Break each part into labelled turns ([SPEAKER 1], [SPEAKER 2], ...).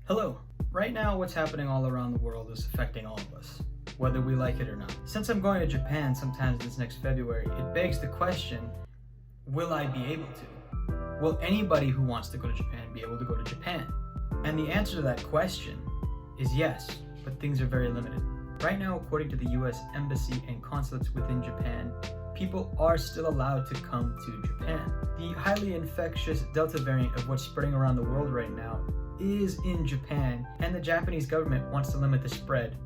[SPEAKER 1] Hello. Right now, what's happening all around the world is affecting all of us, whether we like it or not. Since I'm going to Japan sometime this next February, it begs the question, will I be able to? Will anybody who wants to go to Japan be able to go to Japan? And the answer to that question is yes, but things are very limited. Right now, according to the US Embassy and consulates within Japan, people are still allowed to come to Japan. The highly infectious Delta variant of what's spreading around the world right now is in Japan, and the Japanese government wants to limit the spread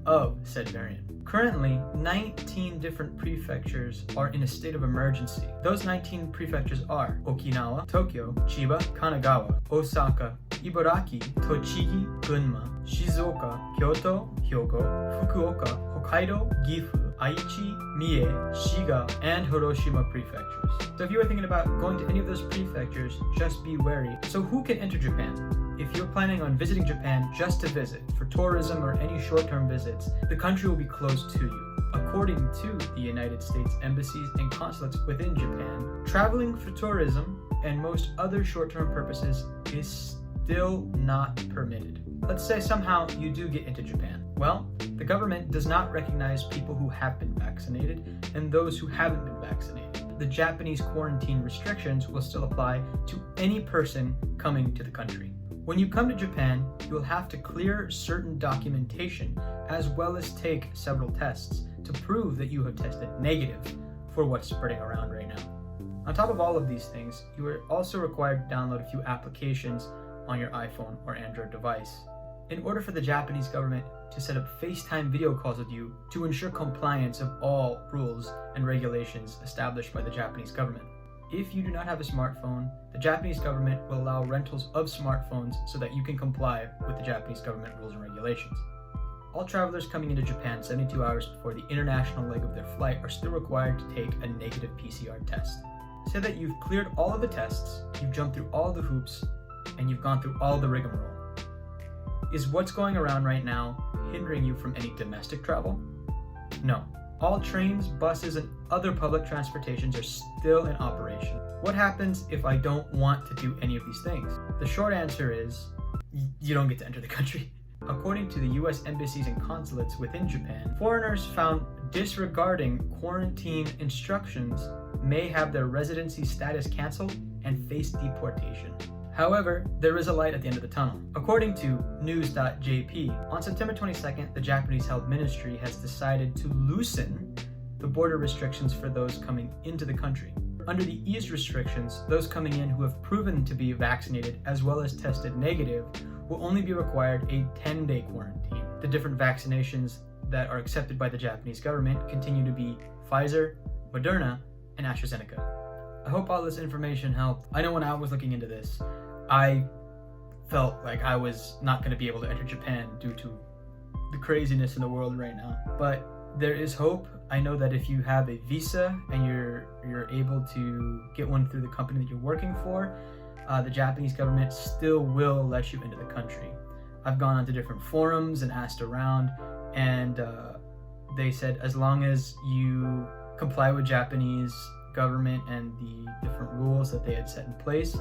[SPEAKER 1] of said variant. Currently, 19 different prefectures are in a state of emergency. Those 19 prefectures are Okinawa, Tokyo, Chiba, Kanagawa, Osaka, Ibaraki, Tochigi, Gunma, Shizuoka, Kyoto, Hyogo, Fukuoka, Hokkaido, Gifu, Aichi, Mie, Shiga, and Hiroshima prefectures. So if you are thinking about going to any of those prefectures, just be wary. So who can enter Japan? If you're planning on visiting Japan just to visit, for tourism or any short-term visits, the country will be closed to you. According to the United States embassies and consulates within Japan, traveling for tourism and most other short-term purposes is still not permitted. Let's say somehow you do get into Japan. Well, the government does not recognize people who have been vaccinated and those who haven't been vaccinated. The Japanese quarantine restrictions will still apply to any person coming to the country. When you come to Japan, you will have to clear certain documentation as well as take several tests to prove that you have tested negative for what's spreading around right now. On top of all of these things, you are also required to download a few applications on your iPhone or Android device in order for the Japanese government to set up FaceTime video calls with you to ensure compliance of all rules and regulations established by the Japanese government. If you do not have a smartphone, the Japanese government will allow rentals of smartphones so that you can comply with the Japanese government rules and regulations. All travelers coming into Japan 72 hours before the international leg of their flight are still required to take a negative PCR test. Say that you've cleared all of the tests, you've jumped through all the hoops, and you've gone through all the rigmarole. Is what's going around right now hindering you from any domestic travel? No. All trains, buses, and other public transportations are still in operation. What happens if I don't want to do any of these things? The short answer is, you don't get to enter the country. According to the US embassies and consulates within Japan, foreigners found disregarding quarantine instructions may have their residency status canceled and face deportation. However, there is a light at the end of the tunnel. According to news.jp, on September 22nd, the Japanese Health Ministry has decided to loosen the border restrictions for those coming into the country. Under the ease restrictions, those coming in who have proven to be vaccinated as well as tested negative will only be required a 10-day quarantine. The different vaccinations that are accepted by the Japanese government continue to be Pfizer, Moderna, and AstraZeneca. I hope all this information helped. I know when I was looking into this, I felt like I was not going to be able to enter Japan due to the craziness in the world right now. But there is hope. I know that if you have a visa and you're able to get one through the company that you're working for, the Japanese government still will let you into the country. I've gone onto different forums and asked around, and they said as long as you comply with Japanese government and the different rules that they had set in place,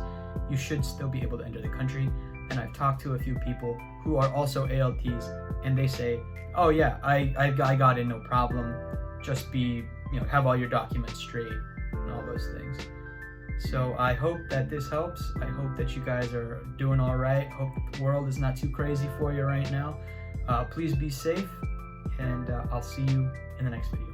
[SPEAKER 1] you should still be able to enter the country. And I've talked to a few people who are also ALTs, and they say, oh yeah, I got in no problem, just have all your documents straight and all those things. So I hope that this helps. I hope that you guys are doing all right. Hope the world is not too crazy for you right now. Please be safe, and I'll see you in the next video.